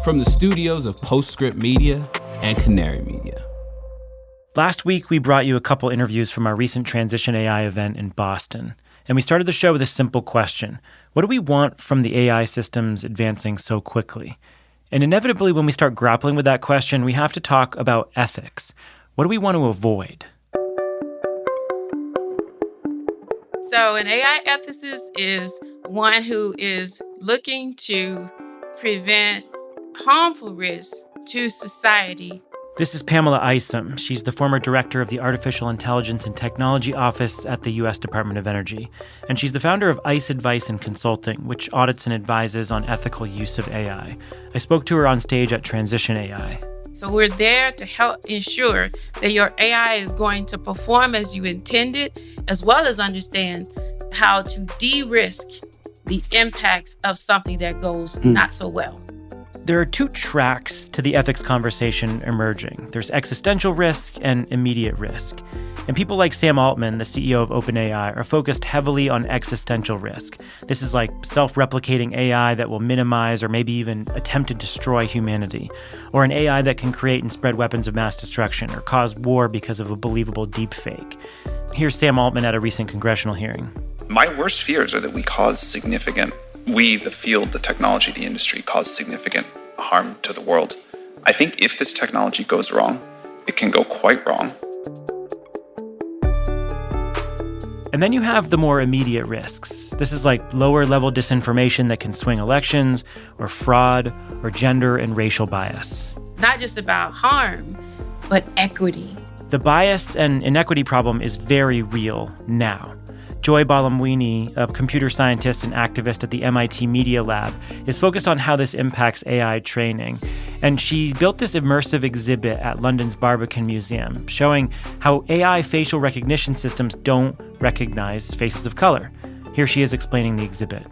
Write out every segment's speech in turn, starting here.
from the studios of Postscript Media and Canary Media. Last week, we brought you a couple interviews from our recent Transition AI event in Boston. And we started the show with a simple question. What do we want from the AI systems advancing so quickly? And inevitably, when we start grappling with that question, we have to talk about ethics. What do we want to avoid? So an AI ethicist is one who is looking to prevent harmful risks to society. This is Pamela Isom. She's the former director of the Artificial Intelligence and Technology Office at the U.S. Department of Energy. And she's the founder of ICE Advice and Consulting, which audits and advises on ethical use of AI. I spoke to her on stage at Transition AI. So we're there to help ensure that your AI is going to perform as you intended, as well as understand how to de-risk the impacts of something that goes not so well. There are two tracks to the ethics conversation emerging. There's existential risk and immediate risk. And people like Sam Altman, the CEO of OpenAI, are focused heavily on existential risk. This is like self-replicating AI that will minimize or maybe even attempt to destroy humanity, or an AI that can create and spread weapons of mass destruction or cause war because of a believable deepfake. Here's Sam Altman at a recent congressional hearing. My worst fears are that we, the field, the technology, the industry, cause significant harm to the world. I think if this technology goes wrong, it can go quite wrong. And then you have the more immediate risks. This is like lower-level disinformation that can swing elections, or fraud, or gender and racial bias. Not just about harm, but equity. The bias and inequity problem is very real now. Joy Balamwini, a computer scientist and activist at the MIT Media Lab, is focused on how this impacts AI training. And she built this immersive exhibit at London's Barbican Museum, showing how AI facial recognition systems don't recognize faces of color. Here she is explaining the exhibit.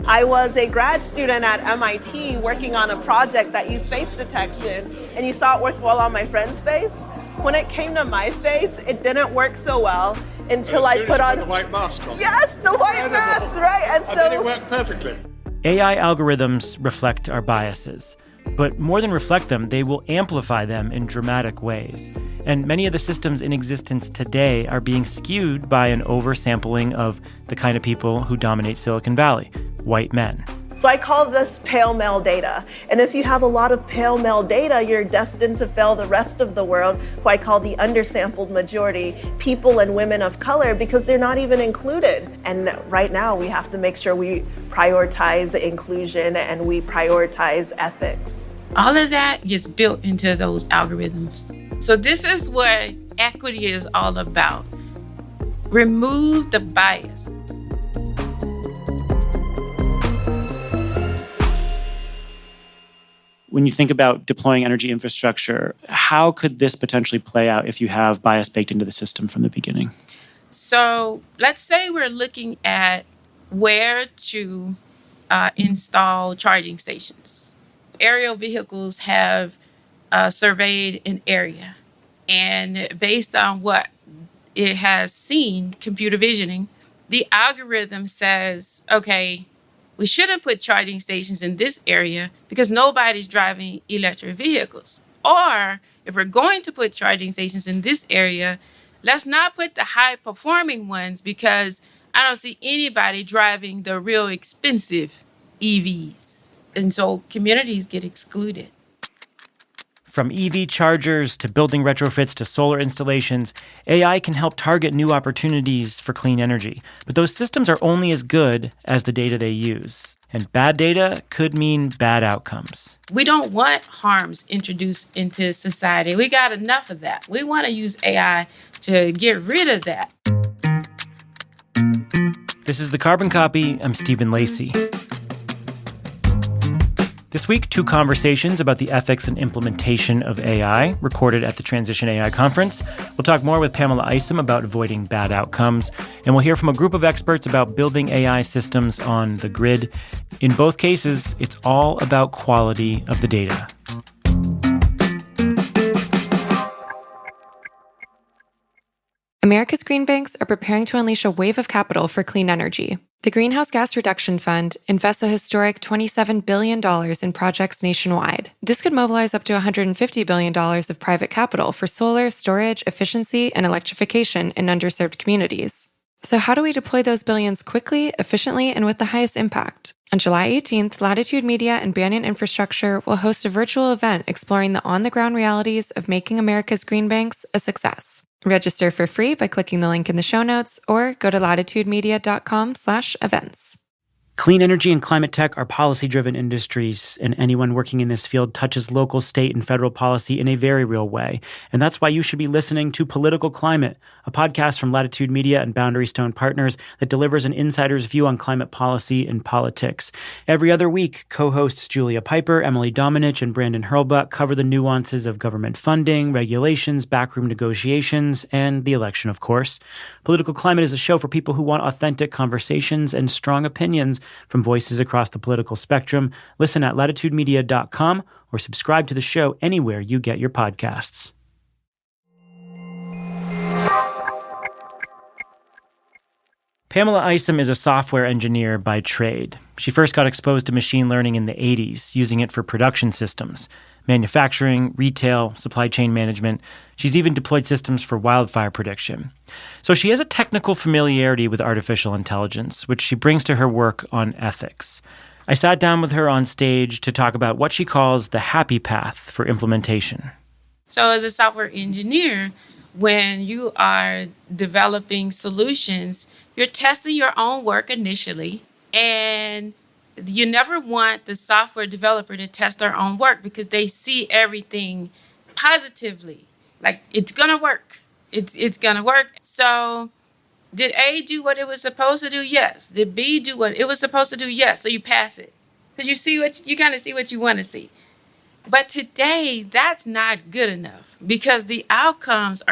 I was a grad student at MIT working on a project that used face detection, and you saw it worked well on my friend's face. When it came to my face, it didn't work so well until I put on the white mask on. Yes, the white mask, right? And then it worked perfectly. AI algorithms reflect our biases, but more than reflect them, they will amplify them in dramatic ways. And many of the systems in existence today are being skewed by an oversampling of the kind of people who dominate Silicon Valley, white men. So I call this pale male data. And if you have a lot of pale male data, you're destined to fail the rest of the world, who I call the undersampled majority, people and women of color, because they're not even included. And right now we have to make sure we prioritize inclusion and we prioritize ethics. All of that gets built into those algorithms. So this is what equity is all about. Remove the bias. When you think about deploying energy infrastructure, how could this potentially play out if you have bias baked into the system from the beginning? So let's say we're looking at where to install charging stations. Aerial vehicles have surveyed an area, and based on what it has seen, computer visioning, the algorithm says, okay, we shouldn't put charging stations in this area because nobody's driving electric vehicles. Or if we're going to put charging stations in this area, let's not put the high-performing ones because I don't see anybody driving the real expensive EVs. And so communities get excluded. From EV chargers to building retrofits to solar installations, AI can help target new opportunities for clean energy. But those systems are only as good as the data they use. And bad data could mean bad outcomes. We don't want harms introduced into society. We got enough of that. We want to use AI to get rid of that. This is The Carbon Copy. I'm Stephen Lacey. This week, two conversations about the ethics and implementation of AI, recorded at the Transition AI conference. We'll talk more with Pamela Isom about avoiding bad outcomes, and we'll hear from a group of experts about building AI systems on the grid. In both cases, it's all about quality of the data. America's green banks are preparing to unleash a wave of capital for clean energy. The Greenhouse Gas Reduction Fund invests a historic $27 billion in projects nationwide. This could mobilize up to $150 billion of private capital for solar, storage, efficiency, and electrification in underserved communities. So how do we deploy those billions quickly, efficiently, and with the highest impact? On July 18th, Latitude Media and Banyan Infrastructure will host a virtual event exploring the on-the-ground realities of making America's green banks a success. Register for free by clicking the link in the show notes or go to latitudemedia.com/events. Clean energy and climate tech are policy-driven industries, and anyone working in this field touches local, state, and federal policy in a very real way. And that's why you should be listening to Political Climate, a podcast from Latitude Media and Boundary Stone Partners that delivers an insider's view on climate policy and politics. Every other week, co-hosts Julia Piper, Emily Domenech, and Brandon Hurlbut cover the nuances of government funding, regulations, backroom negotiations, and the election, of course. Political Climate is a show for people who want authentic conversations and strong opinions from voices across the political spectrum. Listen at latitudemedia.com or subscribe to the show anywhere you get your podcasts. Pamela Isom is a software engineer by trade. She first got exposed to machine learning in the 80s, using it for production systems, manufacturing, retail, supply chain management. She's even deployed systems for wildfire prediction. So she has a technical familiarity with artificial intelligence, which she brings to her work on ethics. I sat down with her on stage to talk about what she calls the happy path for implementation. So as a software engineer, when you are developing solutions, you're testing your own work initially, and you never want the software developer to test their own work because they see everything positively. Like, it's going to work. It's going to work. So did A do what it was supposed to do? Yes. Did B do what it was supposed to do? Yes. So you pass it because you kind of see what you want to see. But today, that's not good enough because the outcomes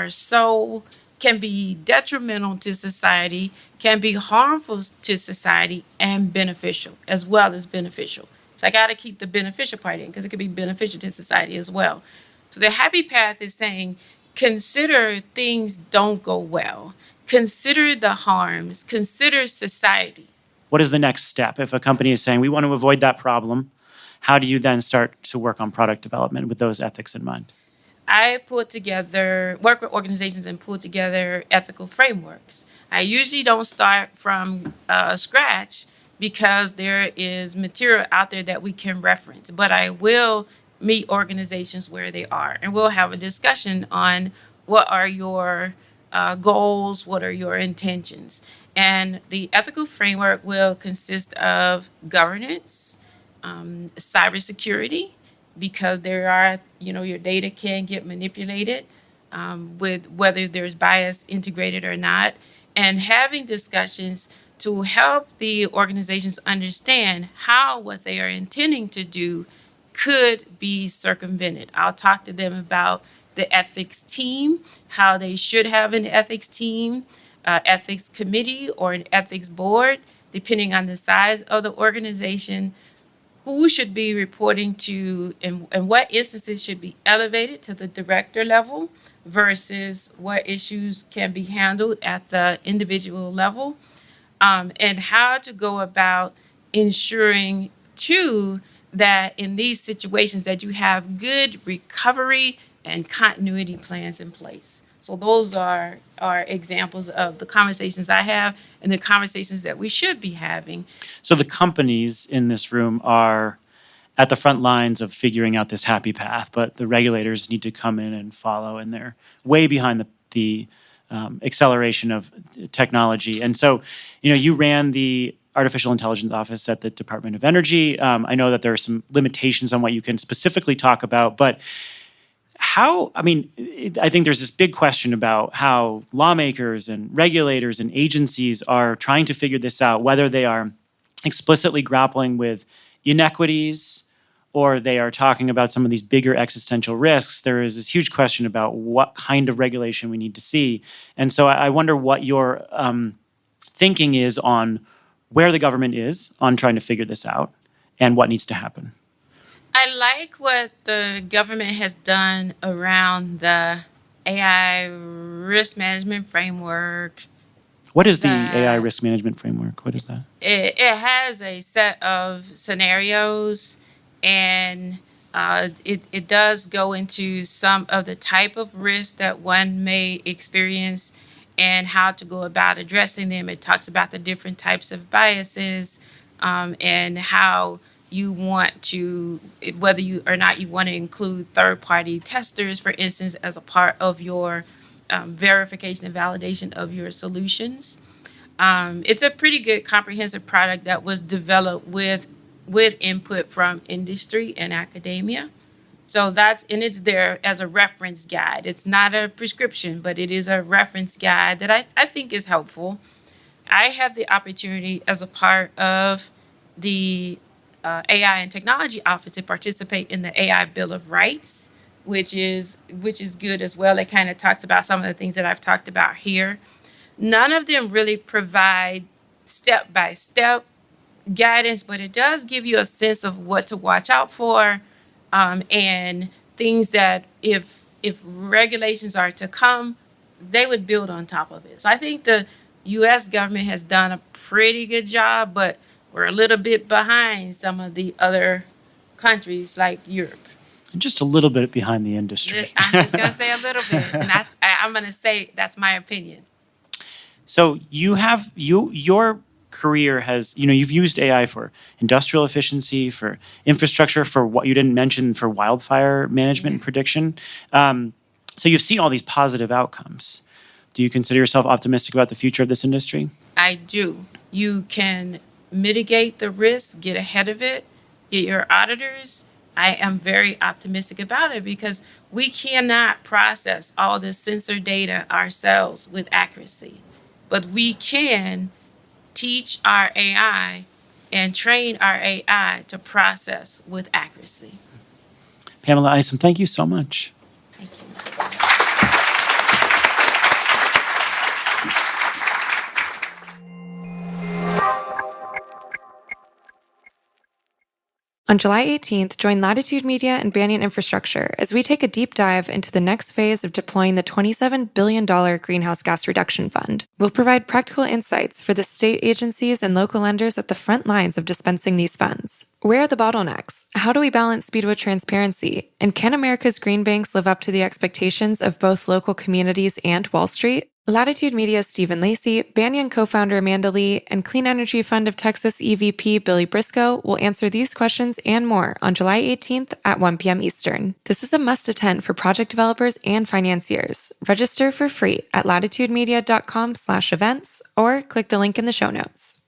can be detrimental to society, can be harmful to society, and beneficial, as well as beneficial. So I got to keep the beneficial part in because it could be beneficial to society as well. So the happy path is saying, consider things don't go well. Consider the harms. Consider society. What is the next step? If a company is saying, we want to avoid that problem, how do you then start to work on product development with those ethics in mind? I work with organizations and pull together ethical frameworks. I usually don't start from scratch because there is material out there that we can reference, but I will meet organizations where they are, and we'll have a discussion on what are your goals, what are your intentions. And the ethical framework will consist of governance, cybersecurity, because your data can get manipulated with whether there's bias integrated or not, and having discussions to help the organizations understand how what they are intending to do could be circumvented. I'll talk to them about the ethics team, how they should have an ethics team, ethics committee, or an ethics board, depending on the size of the organization, who should be reporting to and what instances should be elevated to the director level versus what issues can be handled at the individual level, and how to go about ensuring, too, that in these situations that you have good recovery and continuity plans in place. So those are examples of the conversations I have and the conversations that we should be having. So the companies in this room are at the front lines of figuring out this happy path, but the regulators need to come in and follow, and they're way behind the acceleration of technology. And so, you ran the Artificial Intelligence Office at the Department of Energy. I know that there are some limitations on what you can specifically talk about, but I think there's this big question about how lawmakers and regulators and agencies are trying to figure this out, whether they are explicitly grappling with inequities or they are talking about some of these bigger existential risks. There is this huge question about what kind of regulation we need to see. And so I wonder what your thinking is on where the government is on trying to figure this out and what needs to happen. I like what the government has done around the AI risk management framework. What is the AI risk management framework? What is that? It has a set of scenarios, and it does go into some of the type of risks that one may experience and how to go about addressing them. It talks about the different types of biases, and how you want to, whether you or not you want to include third-party testers, for instance, as a part of your verification and validation of your solutions. It's a pretty good comprehensive product that was developed with input from industry and academia. So it's there as a reference guide. It's not a prescription, but it is a reference guide that I think is helpful. I have the opportunity as a part of the AI and Technology Office to participate in the AI Bill of Rights, which is good as well. It kind of talks about some of the things that I've talked about here. None of them really provide step-by-step guidance, but it does give you a sense of what to watch out for, and things that if regulations are to come, they would build on top of it. So I think the U.S. government has done a pretty good job, but we're a little bit behind some of the other countries like Europe. And just a little bit behind the industry. I'm just going to say a little bit, and I'm going to say that's my opinion. So your career has, you've used AI for industrial efficiency, for infrastructure, for what you didn't mention, for wildfire management and prediction. So you've seen all these positive outcomes. Do you consider yourself optimistic about the future of this industry? I do. You can mitigate the risk, get ahead of it, get your auditors. I am very optimistic about it because we cannot process all this sensor data ourselves with accuracy. But we can teach our AI and train our AI to process with accuracy. Pamela Isom, thank you so much. Thank you. On July 18th, join Latitude Media and Banyan Infrastructure as we take a deep dive into the next phase of deploying the $27 billion Greenhouse Gas Reduction Fund. We'll provide practical insights for the state agencies and local lenders at the front lines of dispensing these funds. Where are the bottlenecks? How do we balance speed with transparency? And can America's green banks live up to the expectations of both local communities and Wall Street? Latitude Media's Stephen Lacey, Banyan co-founder Amanda Lee, and Clean Energy Fund of Texas EVP Billy Briscoe will answer these questions and more on July 18th at 1 p.m. Eastern. This is a must-attend for project developers and financiers. Register for free at latitudemedia.com/events or click the link in the show notes.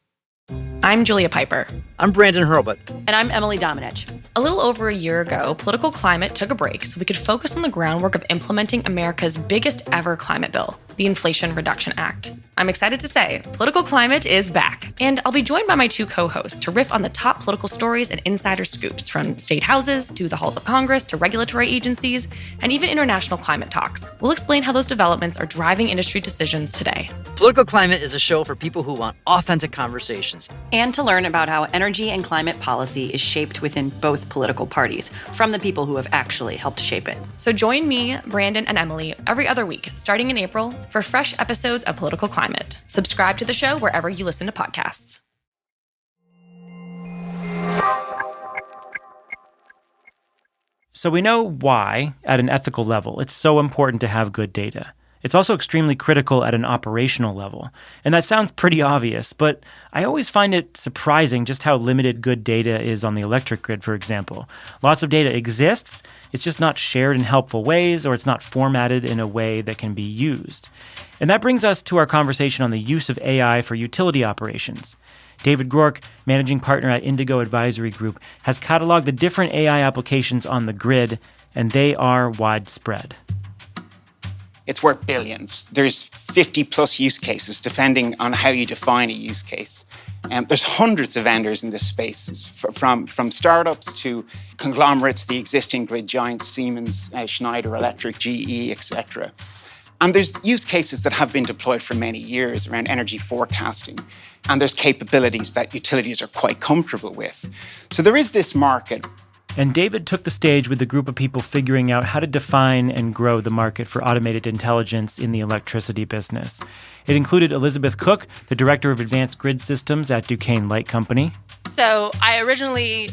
I'm Julia Piper. I'm Brandon Hurlbut. And I'm Emily Domenech. A little over a year ago, political climate took a break so we could focus on the groundwork of implementing America's biggest ever climate bill, the Inflation Reduction Act. I'm excited to say, political climate is back. And I'll be joined by my two co-hosts to riff on the top political stories and insider scoops, from state houses to the halls of Congress to regulatory agencies and even international climate talks. We'll explain how those developments are driving industry decisions today. Political Climate is a show for people who want authentic conversations. And to learn about how energy and climate policy is shaped within both political parties, from the people who have actually helped shape it. So join me, Brandon, and Emily every other week, starting in April, for fresh episodes of Political Climate. Subscribe to the show wherever you listen to podcasts. So we know why, at an ethical level, it's so important to have good data. It's also extremely critical at an operational level. And that sounds pretty obvious, but I always find it surprising just how limited good data is on the electric grid, for example. Lots of data exists, it's just not shared in helpful ways, or it's not formatted in a way that can be used. And that brings us to our conversation on the use of AI for utility operations. David Groark, managing partner at Indigo Advisory Group, has cataloged the different AI applications on the grid, and they are widespread. It's worth billions. There's 50 plus use cases, depending on how you define a use case. There's hundreds of vendors in this space, from startups to conglomerates, the existing grid giants, Siemens, Schneider Electric, GE, etc. And there's use cases that have been deployed for many years around energy forecasting. And there's capabilities that utilities are quite comfortable with. So there is this market, And David took the stage with a group of people figuring out how to define and grow the market for automated intelligence in the electricity business. It included Elizabeth Cook, the Director of Advanced Grid Systems at Duquesne Light Company. So I originally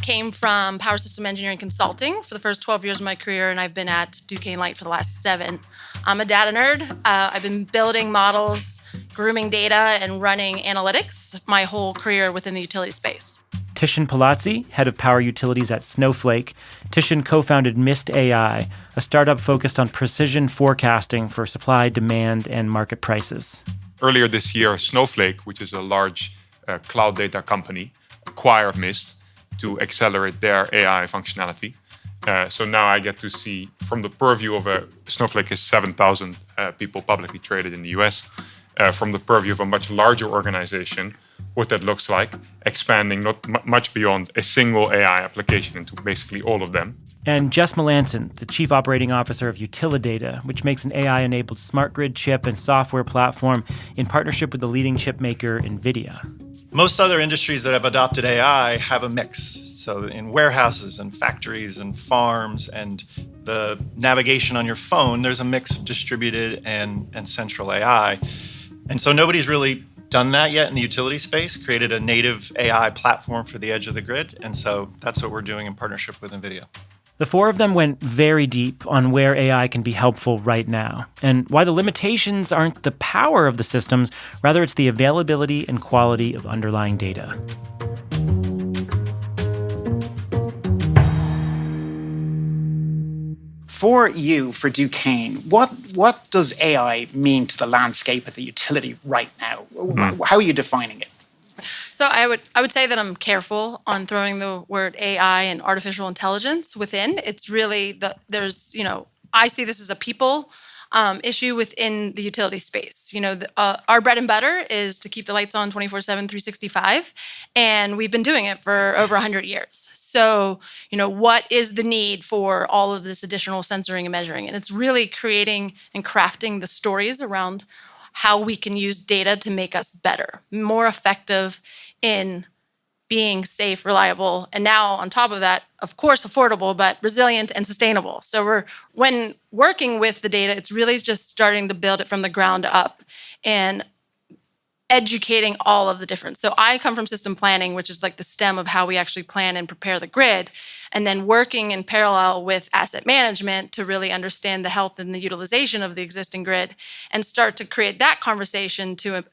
came from Power System Engineering Consulting for the first 12 years of my career, and I've been at Duquesne Light for the last 7. I'm a data nerd. I've been building models, grooming data, and running analytics my whole career within the utility space. Tishan Palazzi, head of power utilities at Snowflake. Tishan co-founded Mist AI, a startup focused on precision forecasting for supply, demand, and market prices. Earlier this year, Snowflake, which is a large cloud data company, acquired Mist to accelerate their AI functionality. So now I get to see, from the purview of Snowflake is 7,000 people publicly traded in the US, from the purview of a much larger organization, what that looks like, expanding not much beyond a single AI application into basically all of them. And Jess Melanson, the Chief Operating Officer of Utilidata, which makes an AI-enabled smart grid chip and software platform in partnership with the leading chip maker, NVIDIA. Most other industries that have adopted AI have a mix. So in warehouses and factories and farms and the navigation on your phone, there's a mix of distributed and central AI. And so nobody's really done that yet in the utility space, created a native AI platform for the edge of the grid. And so that's what we're doing in partnership with NVIDIA. The 4 of them went very deep on where AI can be helpful right now, and why the limitations aren't the power of the systems, rather it's the availability and quality of underlying data. For you, for Duquesne, what does AI mean to the landscape of the utility right now? How are you defining it? So I would say that I'm careful on throwing the word AI and artificial intelligence within. It's really I see this as a people issue within the utility space. Our bread and butter is to keep the lights on 24/7, 365, and we've been doing it for over 100 years. So, what is the need for all of this additional sensoring and measuring? And it's really creating and crafting the stories around how we can use data to make us better, more effective in being safe, reliable, and now on top of that, of course, affordable, but resilient and sustainable. So when working with the data, it's really just starting to build it from the ground up and educating all of the different. So I come from system planning, which is like the stem of how we actually plan and prepare the grid, and then working in parallel with asset management to really understand the health and the utilization of the existing grid and start to create that conversation to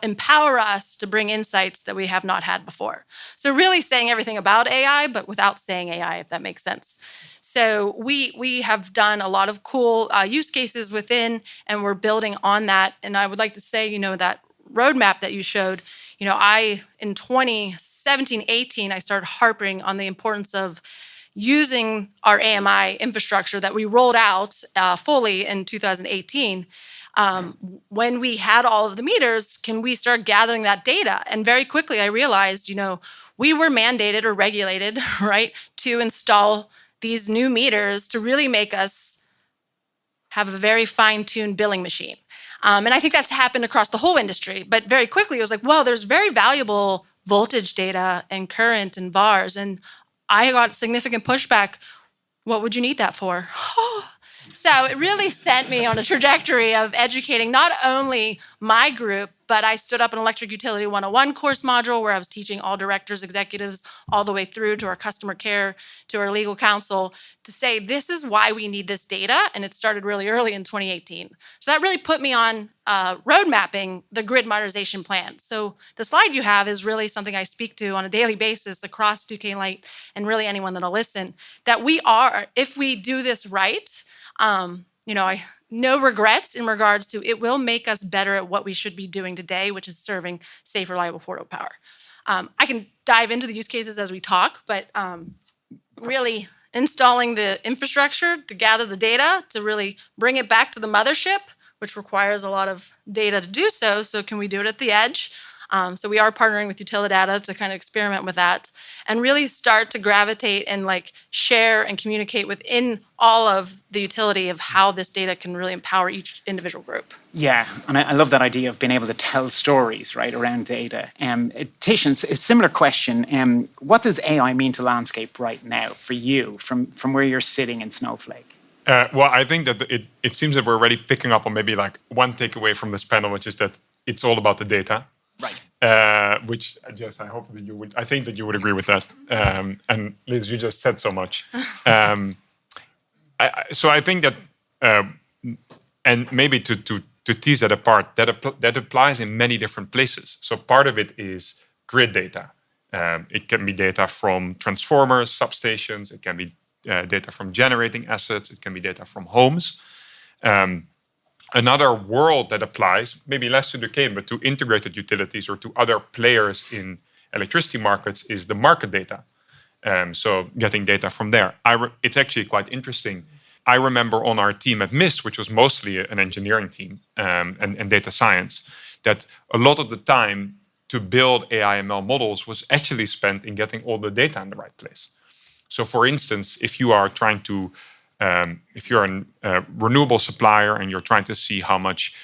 empower us to bring insights that we have not had before. So really saying everything about AI, but without saying AI, if that makes sense. So we have done a lot of cool use cases within, and we're building on that. And I would like to say, that roadmap that you showed, in 2017, 18, I started harping on the importance of using our AMI infrastructure that we rolled out fully in 2018. When we had all of the meters, can we start gathering that data? And very quickly I realized, we were mandated or regulated, right, to install these new meters to really make us have a very fine-tuned billing machine. And I think that's happened across the whole industry. But very quickly, it was like, well, there's very valuable voltage data and current and VARs. And I got significant pushback. What would you need that for? So it really sent me on a trajectory of educating not only my group, but I stood up an Electric Utility 101 course module where I was teaching all directors, executives, all the way through to our customer care, to our legal counsel, to say this is why we need this data. And it started really early in 2018. So that really put me on road mapping the grid modernization plan. So the slide you have is really something I speak to on a daily basis across Duquesne Light and really anyone that'll listen, that we are, if we do this right, I no regrets in regards to it will make us better at what we should be doing today, which is serving safe, reliable, affordable power. I can dive into the use cases as we talk, but really installing the infrastructure to gather the data, to really bring it back to the mothership, which requires a lot of data to do so. So can we do it at the edge? So we are partnering with Utilidata to kind of experiment with that. and really start to gravitate and like share and communicate within all of the utility of how this data can really empower each individual group. Yeah, and I love that idea of being able to tell stories, right, around data. Tish, it's a similar question. What does AI mean to landscape right now for you, from where you're sitting in Snowflake? Well, I think that it seems that we're already picking up on maybe like one takeaway from this panel, which is that it's all about the data. Right. Which Jess, I think that you would agree with that. And Liz, you just said so much. So I think that, and maybe to tease that apart, that applies in many different places. So part of it is grid data. It can be data from transformers, substations. It can be data from generating assets. It can be data from homes. Another world that applies, maybe less to the cable, but to integrated utilities or to other players in electricity markets, is the market data. So getting data from there. It's actually quite interesting. I remember on our team at MIST, which was mostly an engineering team and data science, that a lot of the time to build AI/ML models was actually spent in getting all the data in the right place. So for instance, if you are trying to, if you're a renewable supplier and you're trying to see how much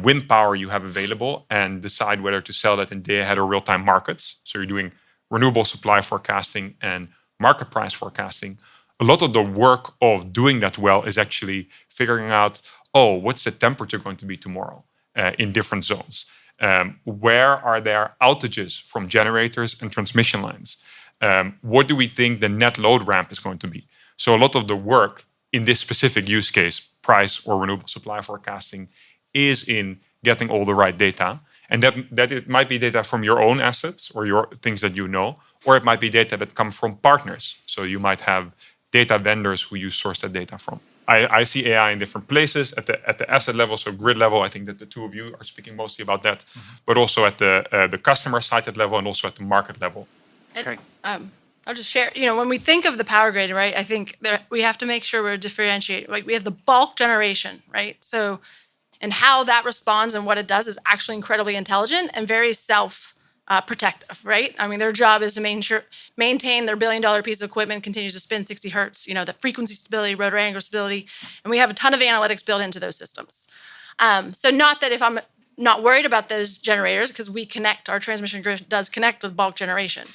wind power you have available and decide whether to sell that in day-ahead or real-time markets, so you're doing renewable supply forecasting and market price forecasting, a lot of the work of doing that well is actually figuring out, what's the temperature going to be tomorrow in different zones? Where are there outages from generators and transmission lines? What do we think the net load ramp is going to be? So a lot of the work in this specific use case, price or renewable supply forecasting, is in getting all the right data. And that it might be data from your own assets or your things that you know, or it might be data that come from partners. So you might have data vendors who you source that data from. I see AI in different places at the asset level, so grid level. I think that the two of you are speaking mostly about that, but also at the customer side level and also at the market level. Okay. I'll just share. When we think of the power grid, right? I think we have to make sure we're differentiating. Like we have the bulk generation, right? So, and how that responds and what it does is actually incredibly intelligent and very protective, right? I mean, their job is to maintain their $1 billion piece of equipment continues to spin 60 hertz, the frequency stability, rotor angle stability, and we have a ton of analytics built into those systems. So not that if I'm not worried about those generators, because our transmission grid does connect with bulk generation.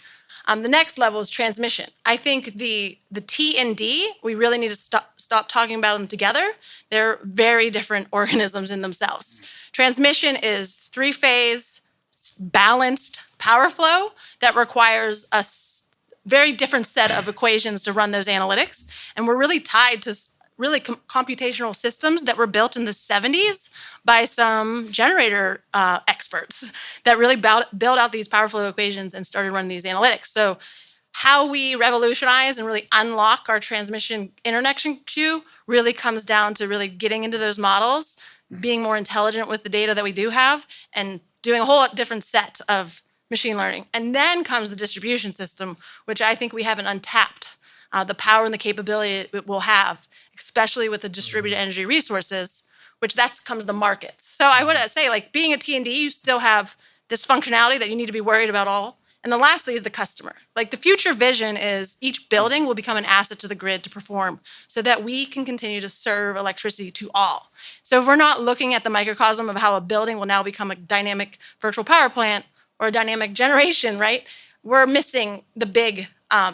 The next level is transmission. I think the T and D, we really need to stop talking about them together. They're very different organisms in themselves. Transmission is 3-phase, balanced power flow that requires a very different set of equations to run those analytics. And we're really tied to really computational systems that were built in the 70s by some generator experts that really built out these power flow equations and started running these analytics. So how we revolutionize and really unlock our transmission interconnection queue really comes down to really getting into those models, being more intelligent with the data that we do have, and doing a whole different set of machine learning. And then comes the distribution system, which I think we haven't untapped the power and the capability it will have, especially with the distributed energy resources, which comes the markets. So I would say, like, being a T&D, you still have this functionality that you need to be worried about all. And then lastly is the customer. Like, the future vision is each building will become an asset to the grid to perform so that we can continue to serve electricity to all. So if we're not looking at the microcosm of how a building will now become a dynamic virtual power plant or a dynamic generation, right, we're missing the big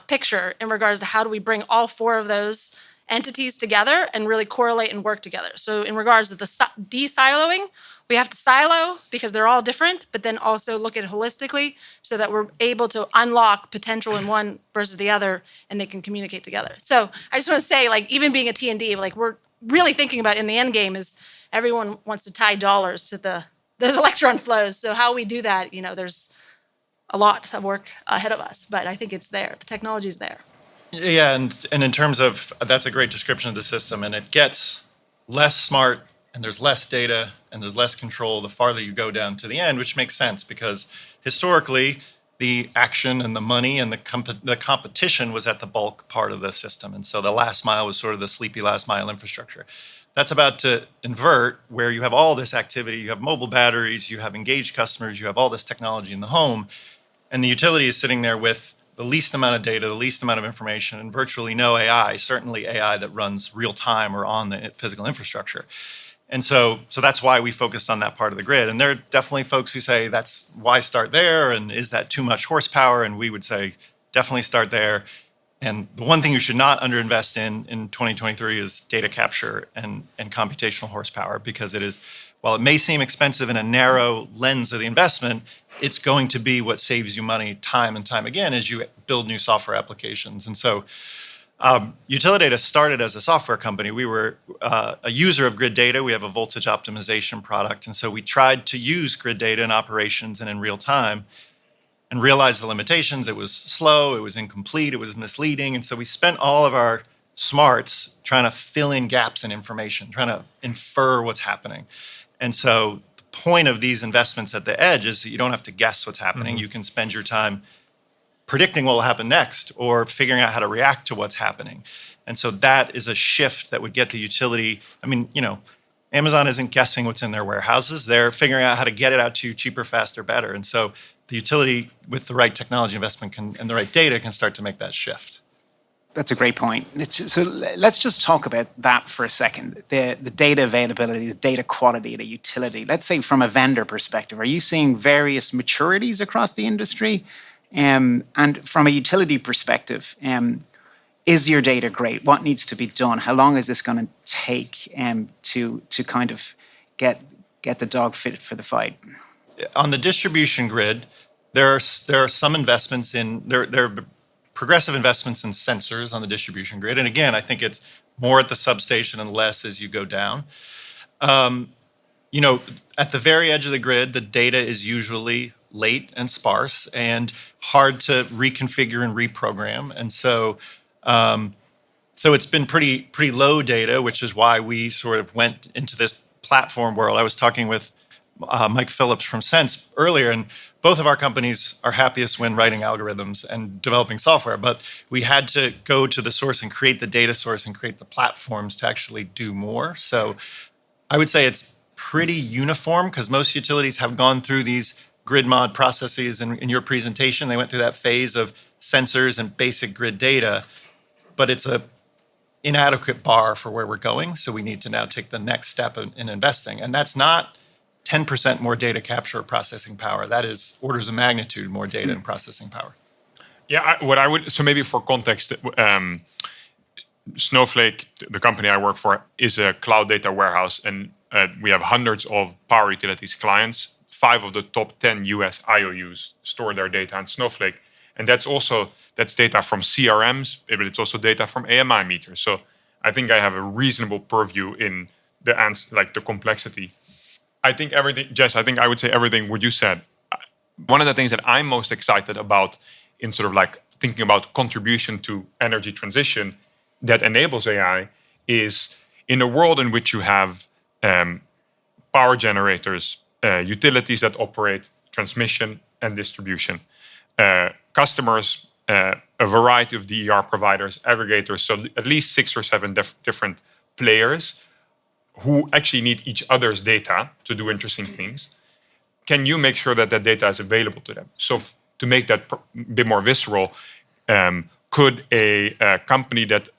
picture in regards to how do we bring all four of those entities together and really correlate and work together. So in regards to the de-siloing, we have to silo because they're all different, but then also look at it holistically so that we're able to unlock potential in one versus the other and they can communicate together. So I just want to say, like, even being a T&D, like, we're really thinking about in the end game is everyone wants to tie dollars to those electron flows. So how we do that, there's a lot of work ahead of us, but I think it's there. The technology is there. Yeah, and in terms of, that's a great description of the system, and it gets less smart, and there's less data, and there's less control the farther you go down to the end, which makes sense because historically, the action and the money and the competition was at the bulk part of the system, and so the last mile was sort of the sleepy last mile infrastructure. That's about to invert, where you have all this activity, you have mobile batteries, you have engaged customers, you have all this technology in the home, and the utility is sitting there with the least amount of data, the least amount of information, and virtually no AI, certainly AI that runs real time or on the physical infrastructure. And so that's why we focused on that part of the grid. And there are definitely folks who say, that's why start there? And is that too much horsepower? And we would say, definitely start there. And the one thing you should not underinvest in 2023 is data capture and computational horsepower, because it is, while it may seem expensive in a narrow lens of the investment, it's going to be what saves you money time and time again as you build new software applications. And so Utilidata started as a software company. We were a user of grid data. We have a voltage optimization product. And so we tried to use grid data in operations and in real time and realized the limitations. It was slow, it was incomplete, it was misleading. And so we spent all of our smarts trying to fill in gaps in information, trying to infer what's happening. And so the point of these investments at the edge is that you don't have to guess what's happening. Mm-hmm. You can spend your time predicting what will happen next or figuring out how to react to what's happening. And so that is a shift that would get the utility. I mean, Amazon isn't guessing what's in their warehouses. They're figuring out how to get it out to you cheaper, faster, better. And so the utility with the right technology investment and the right data can start to make that shift. That's a great point. So let's just talk about that for a second. The data availability, the data quality of the utility. Let's say from a vendor perspective, are you seeing various maturities across the industry? And from a utility perspective, is your data great? What needs to be done? How long is this going to take to kind of get the dog fit for the fight? On the distribution grid, there are some investments in there are progressive investments in sensors on the distribution grid. And again, I think it's more at the substation and less as you go down. At the very edge of the grid, the data is usually late and sparse and hard to reconfigure and reprogram. And so it's been pretty low data, which is why we sort of went into this platform world. I was talking with Mike Phillips from Sense earlier, and both of our companies are happiest when writing algorithms and developing software, but we had to go to the source and create the data source and create the platforms to actually do more. So I would say it's pretty uniform because most utilities have gone through these grid mod processes. And in your presentation, they went through that phase of sensors and basic grid data, but it's a inadequate bar for where we're going. So we need to now take the next step in investing. And that's not 10% more data capture or processing power. That is orders of magnitude more data and processing power. Yeah, so maybe for context, Snowflake, the company I work for, is a cloud data warehouse, and we have hundreds of power utilities clients. 5 of the top 10 US IOUs store their data on Snowflake. And that's data from CRMs, but it's also data from AMI meters. So I think I have a reasonable purview in the answer, like the complexity. I think everything, Jess, I would say everything what you said. One of the things that I'm most excited about in sort of like thinking about contribution to energy transition that enables AI is in a world in which you have power generators, utilities that operate transmission and distribution, customers, a variety of DER providers, aggregators, so at least 6 or 7 different players who actually need each other's data to do interesting things. Can you make sure that that data is available to them? So to make that a bit more visceral, could a company that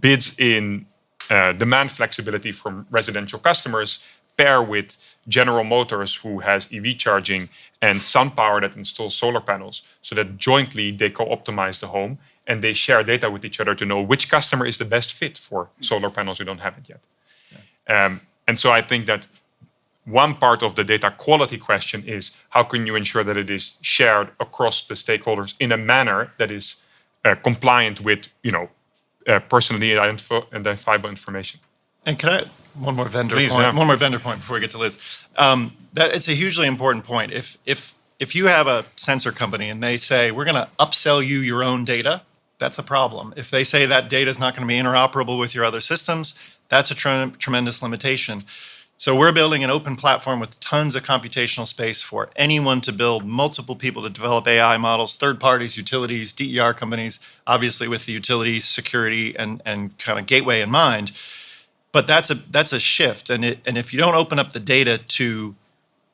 bids in demand flexibility from residential customers pair with General Motors, who has EV charging, and SunPower that installs solar panels, so that jointly they co-optimize the home and they share data with each other to know which customer is the best fit for solar panels who don't have it yet. And so I think that one part of the data quality question is how can you ensure that it is shared across the stakeholders in a manner that is compliant with, personally identifiable information. And can I one more vendor point before we get to Liz? That it's a hugely important point. If you have a sensor company and they say we're going to upsell you your own data, that's a problem. If they say that data is not going to be interoperable with your other systems, that's a tremendous limitation. So we're building an open platform with tons of computational space for anyone to build, multiple people to develop AI models, third parties, utilities, DER companies, obviously with the utilities, security, and kind of gateway in mind. But that's a shift. And if you don't open up the data to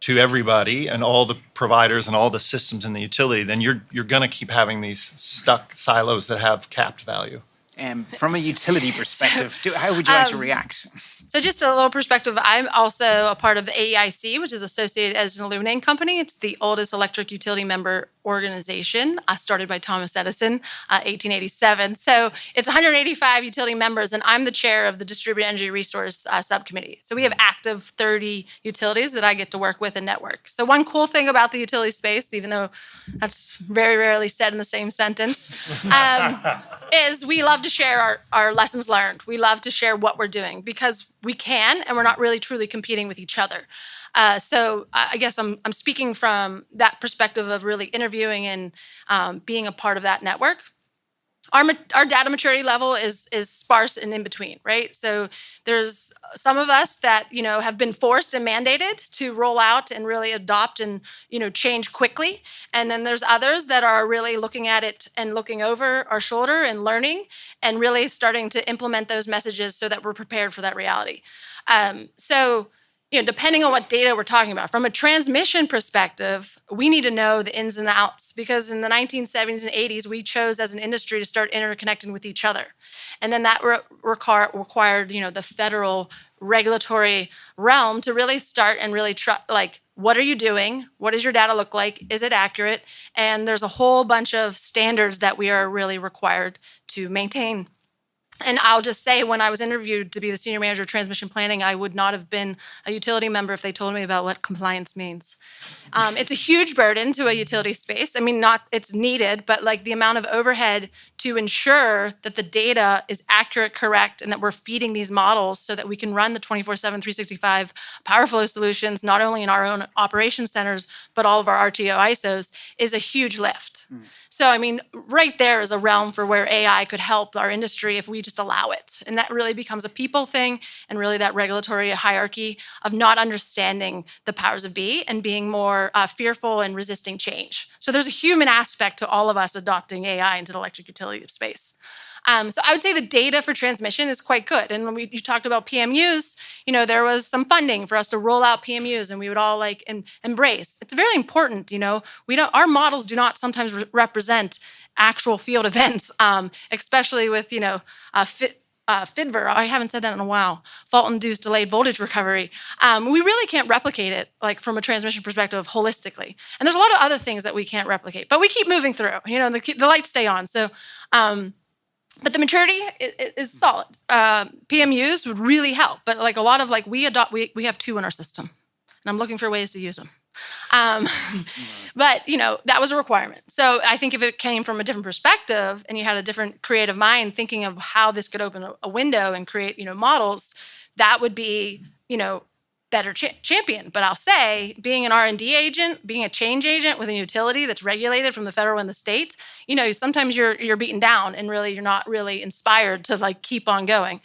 to everybody and all the providers and all the systems in the utility, then you're going to keep having these stuck silos that have capped value. From a utility perspective, how would you like to react? So just a little perspective, I'm also a part of the AEIC, which is associated as an illuminating company. It's the oldest electric utility member organization, started by Thomas Edison, 1887. So it's 185 utility members, and I'm the chair of the Distributed Energy Resource Subcommittee. So we have active 30 utilities that I get to work with and network. So one cool thing about the utility space, even though that's very rarely said in the same sentence, is we love to share our lessons learned. We love to share what we're doing because we can, and we're not really truly competing with each other. So I guess I'm speaking from that perspective of really interviewing and being a part of that network. Our data maturity level is sparse and in between, right? So there's some of us that, have been forced and mandated to roll out and really adopt and, change quickly. And then there's others that are really looking at it and looking over our shoulder and learning and really starting to implement those messages so that we're prepared for that reality. Depending on what data we're talking about, from a transmission perspective, we need to know the ins and outs because in the 1970s and 80s, we chose as an industry to start interconnecting with each other. And then that required, the federal regulatory realm to really start and really what are you doing? What does your data look like? Is it accurate? And there's a whole bunch of standards that we are really required to maintain. And I'll just say, when I was interviewed to be the senior manager of transmission planning, I would not have been a utility member if they told me about what compliance means. It's a huge burden to a utility space. I mean, it's needed, but the amount of overhead to ensure that the data is accurate, correct, and that we're feeding these models so that we can run the 24/7, 365 power flow solutions, not only in our own operations centers, but all of our RTO ISOs, is a huge lift. So, right there is a realm for where AI could help our industry if we just allow it. And that really becomes a people thing and really that regulatory hierarchy of not understanding the powers of be and being more fearful and resisting change. So there's a human aspect to all of us adopting AI into the electric utility space. So I would say the data for transmission is quite good. And when you talked about PMUs, there was some funding for us to roll out PMUs, and we would all embrace. It's very important. Our models do not sometimes represent actual field events, especially with FIDVR. I haven't said that in a while. Fault-induced delayed voltage recovery. We really can't replicate it from a transmission perspective holistically. And there's a lot of other things that we can't replicate, but we keep moving through. The lights stay on. So. But the maturity is solid. PMUs would really help, but a lot of we have 2 in our system, and I'm looking for ways to use them. But that was a requirement. So I think if it came from a different perspective and you had a different creative mind thinking of how this could open a window and create models, that would be better champion. But I'll say, being an R&D agent, being a change agent with a utility that's regulated from the federal and the state, sometimes you're beaten down and really you're not really inspired to keep on going.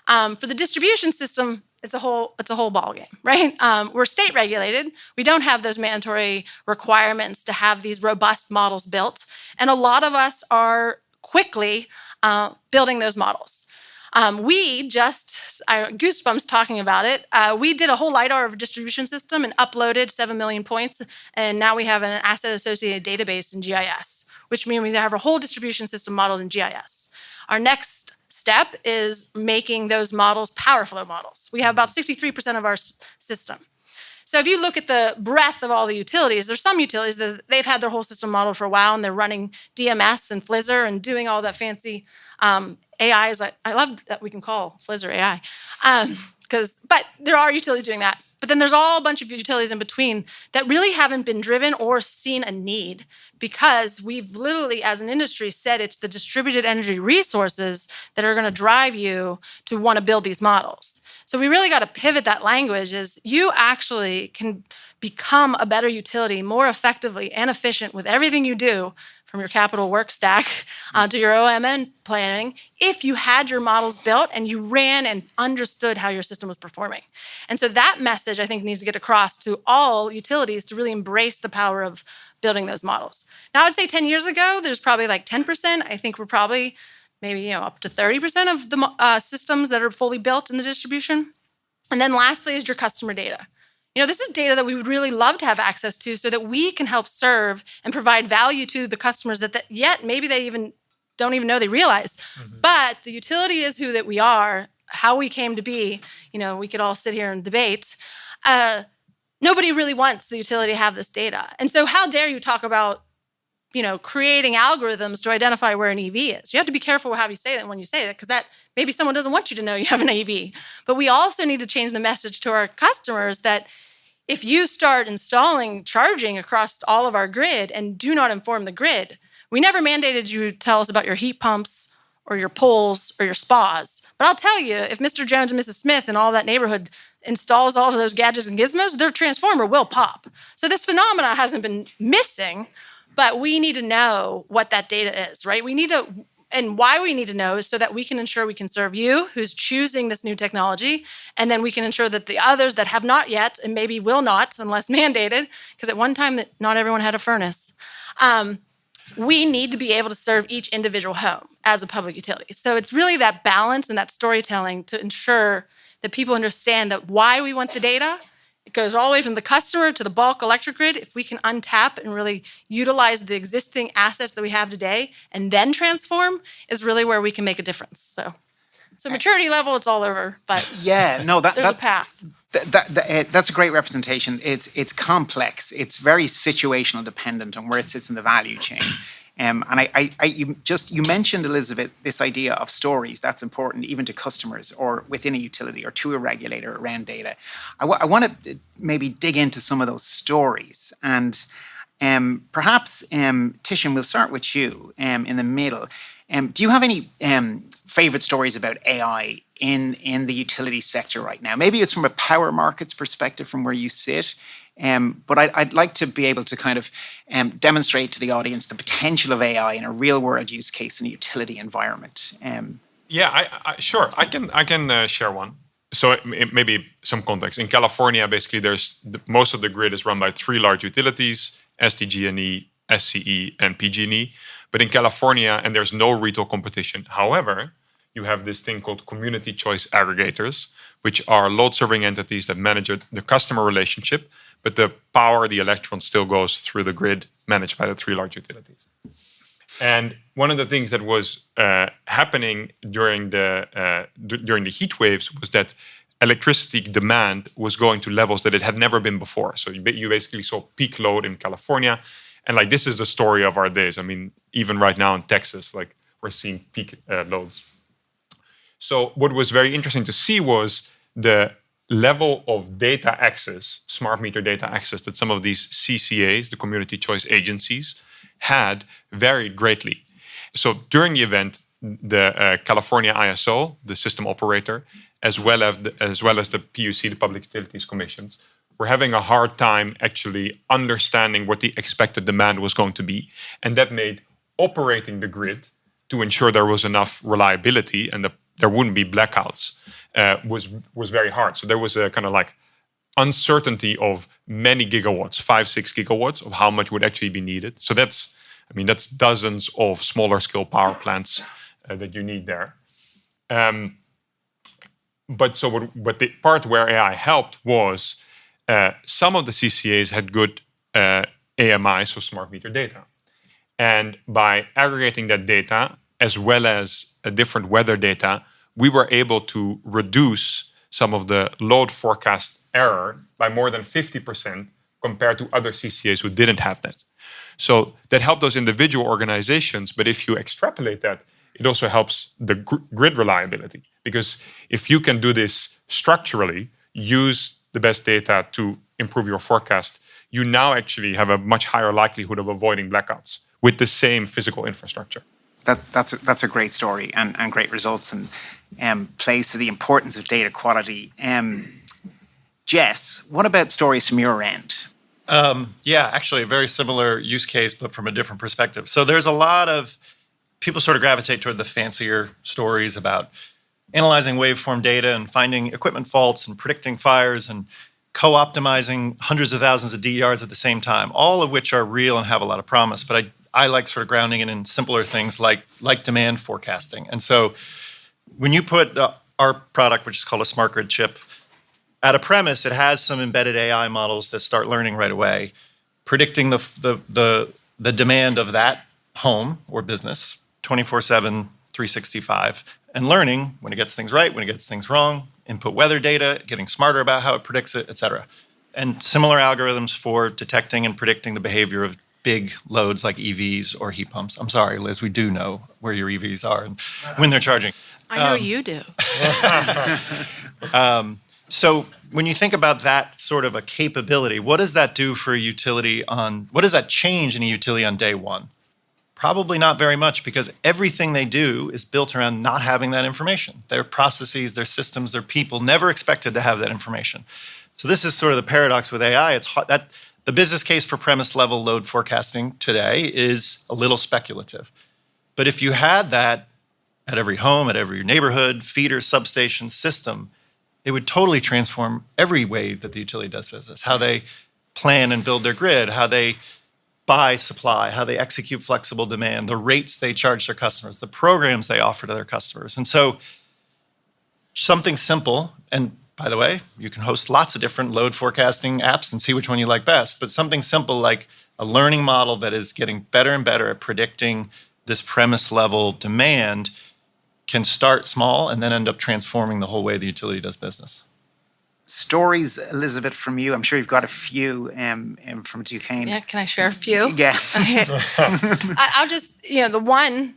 For the distribution system, it's a whole ball game, right? We're state regulated. We don't have those mandatory requirements to have these robust models built, and a lot of us are quickly building those models. Goosebumps talking about it. We did a whole LiDAR of a distribution system and uploaded 7 million points. And now we have an asset-associated database in GIS, which means we have a whole distribution system modeled in GIS. Our next step is making those models power flow models. We have about 63% of our system. So if you look at the breadth of all the utilities, there's some utilities that they've had their whole system modeled for a while, and they're running DMS and Flizzr and doing all that fancy AIs. I love that we can call Flizzr AI, but there are utilities doing that. But then there's all a bunch of utilities in between that really haven't been driven or seen a need, because we've literally, as an industry, said it's the distributed energy resources that are going to drive you to want to build these models. So we really got to pivot that language as you actually can become a better utility more effectively and efficient with everything you do, from your capital work stack to your OMN planning, if you had your models built and you ran and understood how your system was performing. And so that message, I think, needs to get across to all utilities to really embrace the power of building those models. Now, I would say 10 years ago, there's probably 10%. I think we're probably maybe up to 30% of the systems that are fully built in the distribution. And then lastly is your customer data. This is data that we would really love to have access to so that we can help serve and provide value to the customers that yet maybe they even don't even know they realize. But the utility is who that we are, how we came to be. We could all sit here and debate. Nobody really wants the utility to have this data. And so how dare you talk about, creating algorithms to identify where an EV is? You have to be careful how you say that when you say that, because that maybe someone doesn't want you to know you have an EV. But we also need to change the message to our customers that if you start installing charging across all of our grid and do not inform the grid, we never mandated you tell us about your heat pumps or your poles or your spas. But I'll tell you, if Mr. Jones and Mrs. Smith and all that neighborhood installs all of those gadgets and gizmos, their transformer will pop. So this phenomena hasn't been missing, but we need to know what that data is, right? And why we need to know is so that we can ensure we can serve you who's choosing this new technology, and then we can ensure that the others that have not yet and maybe will not unless mandated, because at one time not everyone had a furnace, we need to be able to serve each individual home as a public utility. So it's really that balance and that storytelling to ensure that people understand that why we want the data. It goes all the way from the customer to the bulk electric grid. If we can untap and really utilize the existing assets that we have today and then transform is really where we can make a difference. So maturity level, it's all over, but there's a path. That's a great representation. It's complex. It's very situational dependent on where it sits in the value chain. And you mentioned, Elizabeth, this idea of stories. That's important even to customers or within a utility or to a regulator around data. I want to maybe dig into some of those stories. And perhaps, Tishan, we'll start with you in the middle. Do you have any favorite stories about AI in the utility sector right now? Maybe it's from a power markets perspective from where you sit. But I'd like to be able to kind of demonstrate to the audience the potential of AI in a real world use case in a utility environment. Sure. I can share one. So maybe some context. In California, basically, most of the grid is run by 3 large utilities: SDG&E, SCE, and PG&E. But in California, and there's no retail competition. However, you have this thing called community choice aggregators, which are load-serving entities that manage the customer relationship, but the power, the electron, still goes through the grid managed by the 3 large utilities. And one of the things that was happening during the heat waves was that electricity demand was going to levels that it had never been before. So you basically saw peak load in California. And this is the story of our days. I mean, even right now in Texas, we're seeing peak loads. So what was very interesting to see was the level of data access, smart meter data access, that some of these CCAs, the community choice agencies, had varied greatly. So during the event, the California ISO, the system operator, as well as the PUC, the Public Utilities Commissions, were having a hard time actually understanding what the expected demand was going to be. And that made operating the grid to ensure there was enough reliability and there wouldn't be blackouts was very hard. So there was a kind of uncertainty of many gigawatts, 5-6 gigawatts of how much would actually be needed. So that's dozens of smaller scale power plants that you need there. But the part where AI helped was some of the CCAs had good AMI, so smart meter data. And by aggregating that data, as well as different weather data, we were able to reduce some of the load forecast error by more than 50% compared to other CCAs who didn't have that. So that helped those individual organizations, but if you extrapolate that, it also helps the grid reliability. Because if you can do this structurally, use the best data to improve your forecast, you now actually have a much higher likelihood of avoiding blackouts with the same physical infrastructure. That's a great story and great results and plays to the importance of data quality. Jess, what about stories from your end? Actually a very similar use case, but from a different perspective. So there's a lot of people sort of gravitate toward the fancier stories about analyzing waveform data and finding equipment faults and predicting fires and co-optimizing hundreds of thousands of DERs at the same time, all of which are real and have a lot of promise. But I like sort of grounding it in simpler things like demand forecasting. And so when you put our product, which is called a smart grid chip, at a premise, it has some embedded AI models that start learning right away, predicting the demand of that home or business 24/7, 365, and learning when it gets things right, when it gets things wrong, input weather data, getting smarter about how it predicts it, et cetera. And similar algorithms for detecting and predicting the behavior of big loads like EVs or heat pumps. I'm sorry, Liz, we do know where your EVs are and when they're charging. I know you do. So when you think about that sort of a capability, what does that do for a utility what does that change in a utility on day one? Probably not very much, because everything they do is built around not having that information. Their processes, their systems, their people never expected to have that information. So this is sort of the paradox with AI. It's hard, that the business case for premise level load forecasting today is a little speculative. But if you had that at every home, at every neighborhood, feeder, substation, system, it would totally transform every way that the utility does business, how they plan and build their grid, how they buy supply, how they execute flexible demand, the rates they charge their customers, the programs they offer to their customers. And so something simple, and by the way, you can host lots of different load forecasting apps and see which one you like best, but something simple like a learning model that is getting better and better at predicting this premise level demand can start small and then end up transforming the whole way the utility does business. Stories, Elizabeth, from you. I'm sure you've got a few from Duquesne. Yeah, can I share a few? Yeah. I'll just, the one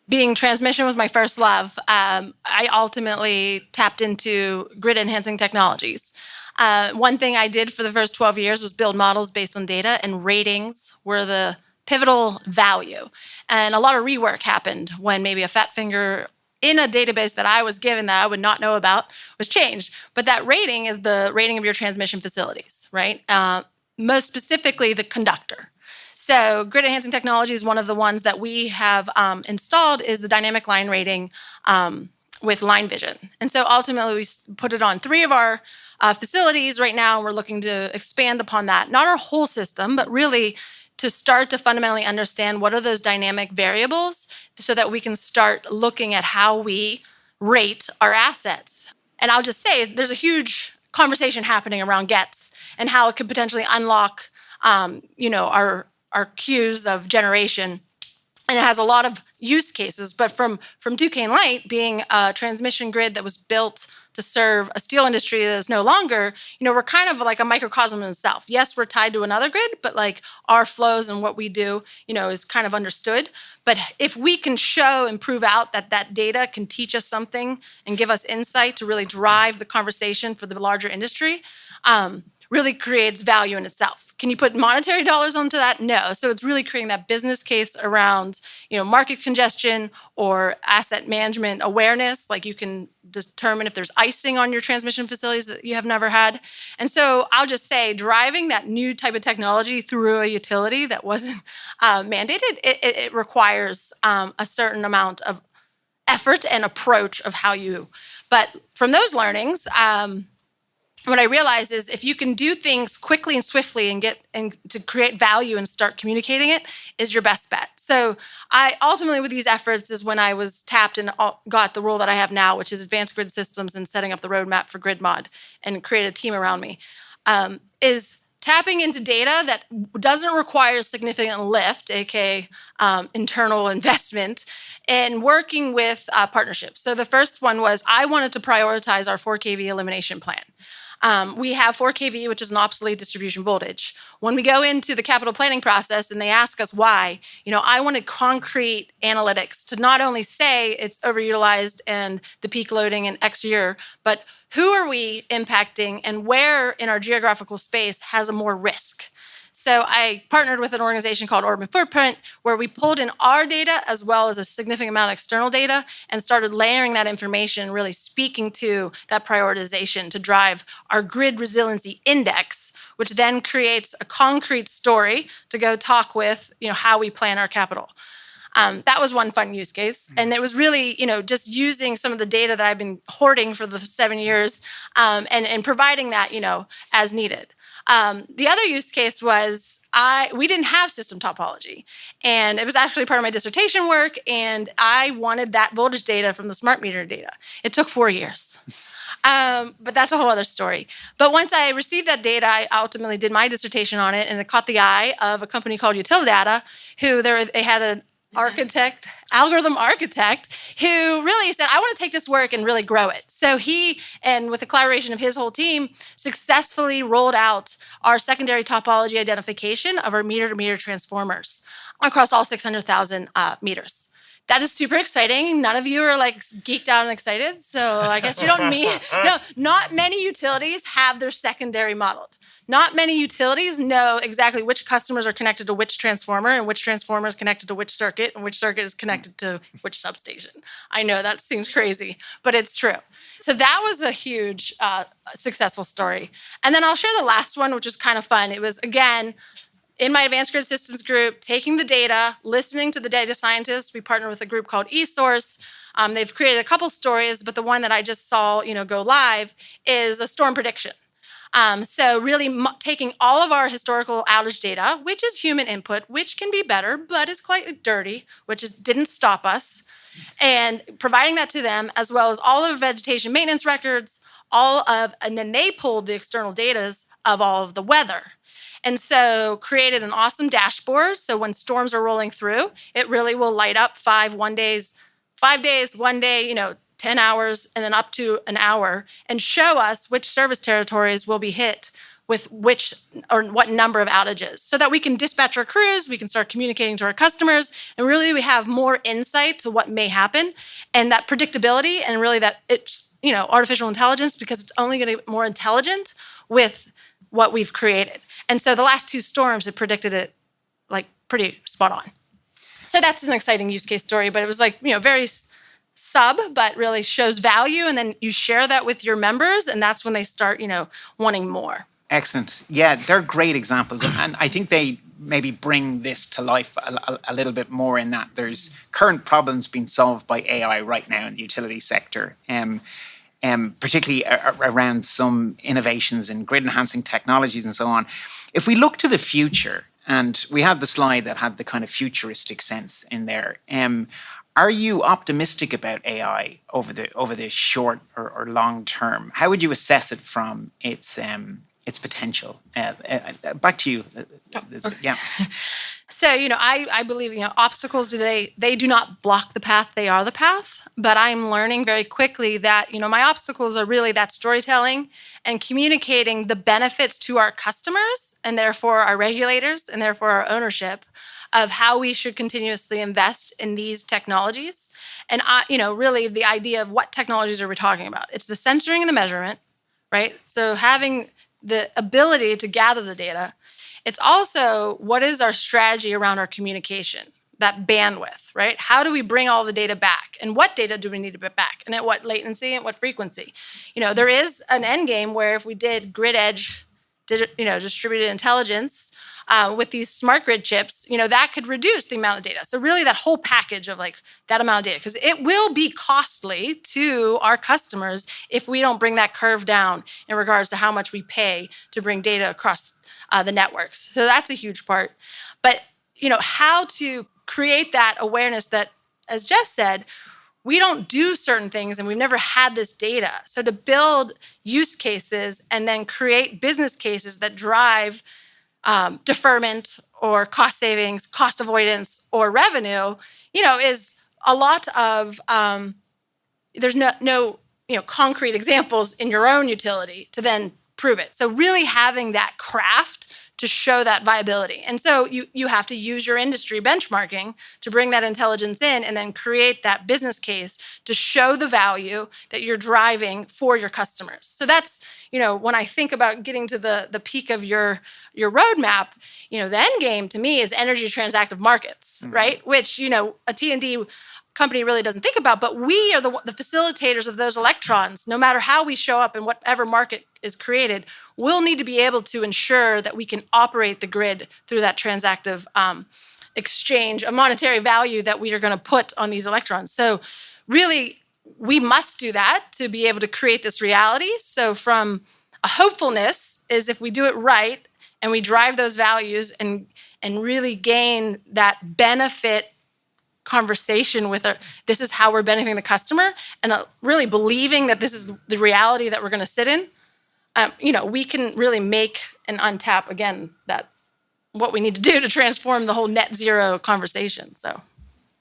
being transmission was my first love. I ultimately tapped into grid enhancing technologies. One thing I did for the first 12 years was build models based on data, and ratings were the pivotal value. And a lot of rework happened when maybe a fat finger in a database that I was given that I would not know about was changed. But that rating is the rating of your transmission facilities, right? Most specifically, the conductor. So grid enhancing technology is one of the ones that we have installed is the dynamic line rating with line vision. And so ultimately, we put it on 3 of our facilities right now, and we're looking to expand upon that. Not our whole system, but really to start to fundamentally understand what are those dynamic variables so that we can start looking at how we rate our assets. And I'll just say there's a huge conversation happening around GETS and how it could potentially unlock our queues of generation. And it has a lot of use cases, but from Duquesne Light being a transmission grid that was built to serve a steel industry that is no longer, we're kind of like a microcosm in itself. Yes, we're tied to another grid, but like our flows and what we do, is kind of understood. But if we can show and prove out that data can teach us something and give us insight to really drive the conversation for the larger industry, really creates value in itself. Can you put monetary dollars onto that? No. So it's really creating that business case around, market congestion or asset management awareness. Like you can determine if there's icing on your transmission facilities that you have never had. And so I'll just say driving that new type of technology through a utility that wasn't mandated, it requires a certain amount of effort and approach of how you, but from those learnings, what I realized is if you can do things quickly and swiftly and to create value and start communicating it is your best bet. So I ultimately with these efforts is when I was tapped and got the role that I have now, which is advanced grid systems and setting up the roadmap for grid mod and create a team around me, is tapping into data that doesn't require significant lift, aka internal investment, and working with partnerships. So the first one was I wanted to prioritize our 4 kV elimination plan. We have 4 kV, which is an obsolete distribution voltage. When we go into the capital planning process and they ask us why, I wanted concrete analytics to not only say it's overutilized and the peak loading in X year, but who are we impacting and where in our geographical space has a more risk. So I partnered with an organization called Urban Footprint, where we pulled in our data as well as a significant amount of external data and started layering that information, really speaking to that prioritization to drive our grid resiliency index, which then creates a concrete story to go talk with, how we plan our capital. That was one fun use case. And it was really, just using some of the data that I've been hoarding for the 7 years and providing that, as needed. The other use case was we didn't have system topology, and it was actually part of my dissertation work, and I wanted that voltage data from the smart meter data. It took 4 years. But that's a whole other story. But once I received that data, I ultimately did my dissertation on it, and it caught the eye of a company called Utilidata, who they had an algorithm architect, who really said, I want to take this work and really grow it. So he, and with the collaboration of his whole team, successfully rolled out our secondary topology identification of our meter-to-meter transformers across all 600,000 meters. That is super exciting. None of you are like geeked out and excited. So I guess you don't no, not many utilities have their secondary modeled. Not many utilities know exactly which customers are connected to which transformer and which transformer is connected to which circuit and which circuit is connected to which substation. I know that seems crazy, but it's true. So that was a huge successful story. And then I'll share the last one, which is kind of fun. It was, again, in my advanced grid systems group, taking the data, listening to the data scientists. We partnered with a group called eSource. They've created a couple stories, but the one that I just saw, go live is a storm prediction. So really taking all of our historical outage data, which is human input, which can be better, but is quite dirty, didn't stop us, and providing that to them, as well as all of vegetation maintenance records, and then they pulled the external data of all of the weather. And so created an awesome dashboard. So when storms are rolling through, it really will light up 5 days, 1 day, 10 hours, and then up to an hour, and show us which service territories will be hit with which or what number of outages, so that we can dispatch our crews, we can start communicating to our customers, and really we have more insight to what may happen, and that predictability, and really that it's, artificial intelligence, because it's only going to get more intelligent with what we've created. And so the last 2 storms have predicted it like pretty spot on. So that's an exciting use case story, but it was like, very but really shows value. And then you share that with your members, and that's when they start, wanting more. Excellent. Yeah, they're great examples. And I think they maybe bring this to life a little bit more, in that there's current problems being solved by AI right now in the utility sector. Particularly around some innovations in grid enhancing technologies and so on. If we look to the future, and we had the slide that had the kind of futuristic sense in there, are you optimistic about AI over the short or long term? How would you assess it from its potential? Back to you. Yeah. So, I believe, obstacles, they do not block the path, they are the path. But I'm learning very quickly that, my obstacles are really that storytelling and communicating the benefits to our customers, and therefore our regulators, and therefore our ownership, of how we should continuously invest in these technologies. And, really the idea of what technologies are we talking about? It's the sensoring and the measurement, right? So having the ability to gather the data. It's also, what is our strategy around our communication, that bandwidth, right? How do we bring all the data back? And what data do we need to put back? And at what latency and what frequency? There is an end game where if we did grid edge, distributed intelligence with these smart grid chips, that could reduce the amount of data. So really that whole package of like that amount of data, because it will be costly to our customers if we don't bring that curve down in regards to how much we pay to bring data across the networks. So that's a huge part. But, how to create that awareness that, as Jess said, we don't do certain things and we've never had this data. So to build use cases and then create business cases that drive deferment or cost savings, cost avoidance, or revenue, is a lot of, there's no concrete examples in your own utility to then prove it. So really having that craft to show that viability. And so you have to use your industry benchmarking to bring that intelligence in and then create that business case to show the value that you're driving for your customers. So that's, when I think about getting to the peak of your roadmap, the end game to me is energy transactive markets, right? Which, a T&D company really doesn't think about, but we are the facilitators of those electrons. No matter how we show up in whatever market is created, we'll need to be able to ensure that we can operate the grid through that transactive exchange of monetary value that we are going to put on these electrons. So really, we must do that to be able to create this reality. So from a hopefulness is if we do it right and we drive those values and really gain that benefit conversation with this is how we're benefiting the customer, and really believing that this is the reality that we're going to sit in, we can really make and untap again that what we need to do to transform the whole net zero conversation. So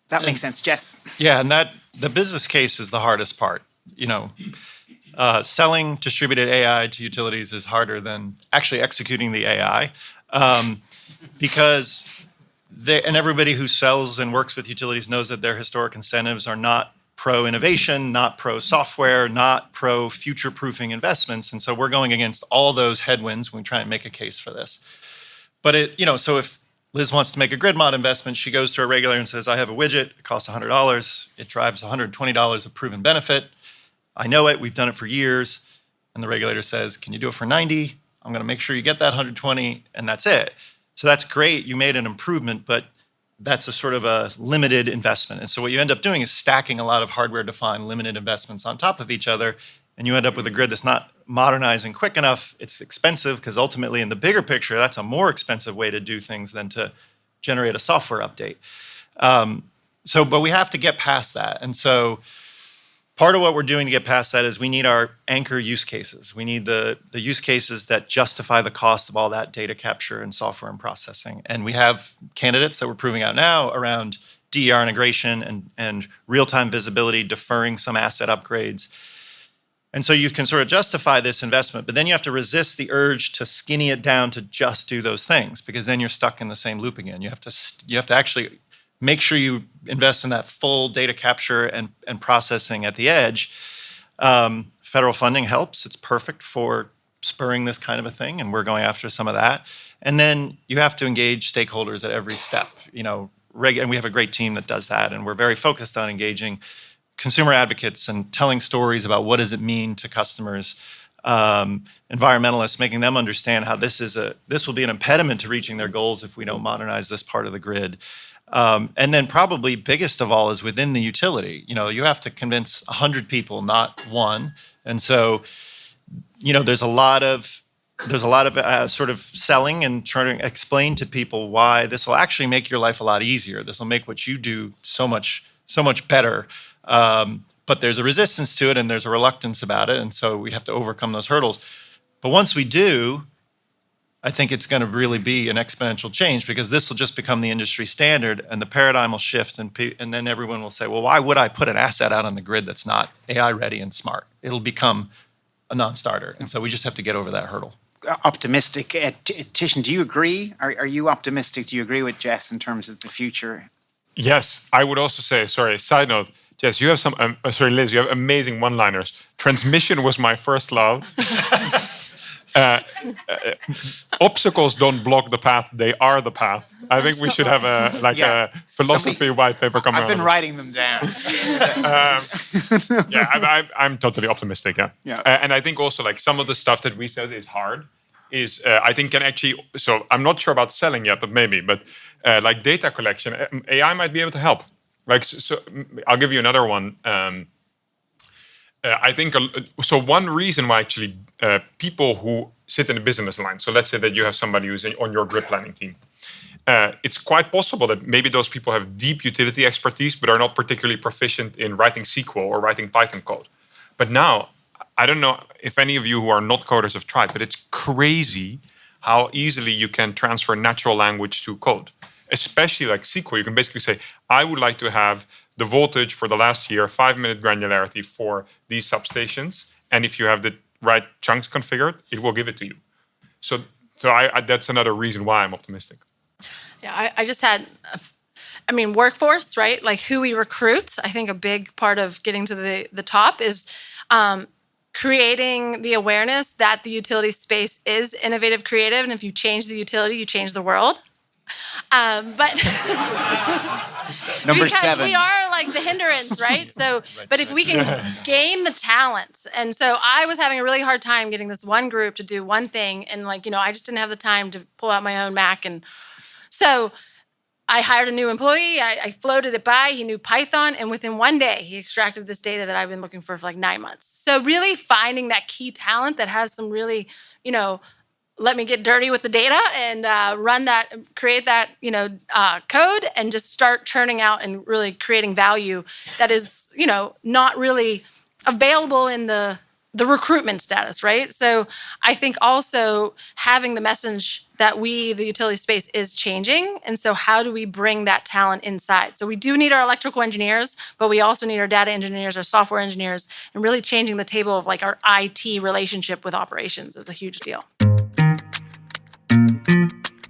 that makes sense, Jess. Yeah, and the business case is the hardest part. Selling distributed AI to utilities is harder than actually executing the AI, because and everybody who sells and works with utilities knows that their historic incentives are not pro-innovation, not pro-software, not pro-future-proofing investments. And so we're going against all those headwinds when we try and make a case for this. But so if Liz wants to make a grid mod investment, she goes to a regulator and says, I have a widget, it costs $100, it drives $120 of proven benefit. I know it, we've done it for years. And the regulator says, can you do it for 90? I'm going to make sure you get that 120, and that's it. So that's great, you made an improvement, but that's a sort of a limited investment. And so what you end up doing is stacking a lot of hardware-defined limited investments on top of each other, and you end up with a grid that's not modernizing quick enough. It's expensive because ultimately in the bigger picture, that's a more expensive way to do things than to generate a software update. But we have to get past that. And so part of what we're doing to get past that is we need our anchor use cases. We need the use cases that justify the cost of all that data capture and software and processing. And we have candidates that we're proving out now around DER integration and real-time visibility, deferring some asset upgrades. And so you can sort of justify this investment, but then you have to resist the urge to skinny it down to just do those things, because then you're stuck in the same loop again. You have to actually make sure you invest in that full data capture and processing at the edge. Federal funding helps. It's perfect for spurring this kind of a thing, and we're going after some of that. And then you have to engage stakeholders at every step. And we have a great team that does that, and we're very focused on engaging consumer advocates and telling stories about what does it mean to customers, environmentalists, making them understand how this will be an impediment to reaching their goals if we don't modernize this part of the grid. And then probably biggest of all is within the utility. You have to convince 100 people, not one. And so, there's a lot of sort of selling and trying to explain to people why this will actually make your life a lot easier. This will make what you do so much better. But there's a resistance to it and there's a reluctance about it. And so we have to overcome those hurdles. But once we do, I think it's going to really be an exponential change, because this will just become the industry standard and the paradigm will shift, and then everyone will say, well, why would I put an asset out on the grid that's not AI ready and smart? It'll become a non-starter. And so we just have to get over that hurdle. Optimistic. Tishan, do you agree? Are you optimistic? Do you agree with Jess in terms of the future? Yes, I would also say, side note, Jess, you have Liz, you have amazing one-liners. Transmission was my first love. Obstacles don't block the path; they are the path. I think we should have a philosophy white paper coming. I've been writing them down. I'm totally optimistic. Yeah. And I think also some of the stuff that we said is hard. I think can actually. So I'm not sure about selling yet, but maybe. But data collection, AI might be able to help. I'll give you another one. I think one reason why actually people who sit in the business line, so let's say that you have somebody who's on your grid planning team, it's quite possible that maybe those people have deep utility expertise but are not particularly proficient in writing SQL or writing Python code. But now, I don't know if any of you who are not coders have tried, but it's crazy how easily you can transfer natural language to code, especially like SQL. You can basically say, I would like to have the voltage for the last year, 5-minute granularity for these substations. And if you have the right chunks configured, it will give it to you. So that's another reason why I'm optimistic. Yeah, I just had, workforce, right? Like who we recruit. I think a big part of getting to the top is creating the awareness that the utility space is innovative, creative. And if you change the utility, you change the world. But Number because 7. we are like the hindrance, right? So, but if we can gain the talent, and so I was having a really hard time getting this one group to do one thing, and I just didn't have the time to pull out my own Mac, and so I hired a new employee. I floated it by. He knew Python, and within one day, he extracted this data that I've been looking for like 9 months. So really finding that key talent that has some really, let me get dirty with the data and run that, create that, code and just start churning out and really creating value that is, not really available in the recruitment status, right? So I think also having the message that the utility space is changing. And so how do we bring that talent inside? So we do need our electrical engineers, but we also need our data engineers, our software engineers, and really changing the table of like our IT relationship with operations is a huge deal.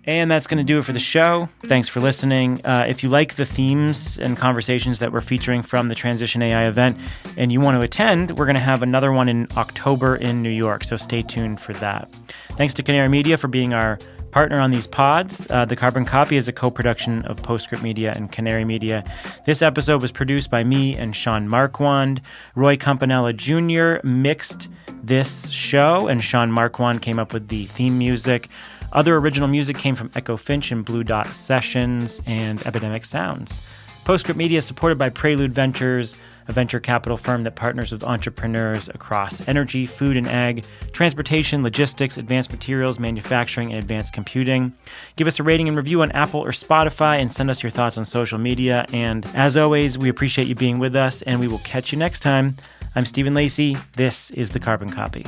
And that's going to do it for the show. Thanks for listening. If you like the themes and conversations that we're featuring from the Transition AI event and you want to attend, we're going to have another one in October in New York, so stay tuned for that. Thanks to Canary Media for being our partner on these pods. The Carbon Copy is a co-production of Postscript Media and Canary Media. This episode was produced by me and Sean Marquand. Roy Campanella Jr. mixed this show, and Sean Marquand came up with the theme music. Other original music came from Echo Finch and Blue Dot Sessions and Epidemic Sounds. Postscript Media is supported by Prelude Ventures, a venture capital firm that partners with entrepreneurs across energy, food and ag, transportation, logistics, advanced materials, manufacturing, and advanced computing. Give us a rating and review on Apple or Spotify and send us your thoughts on social media. And as always, we appreciate you being with us, and we will catch you next time. I'm Stephen Lacey. This is The Carbon Copy.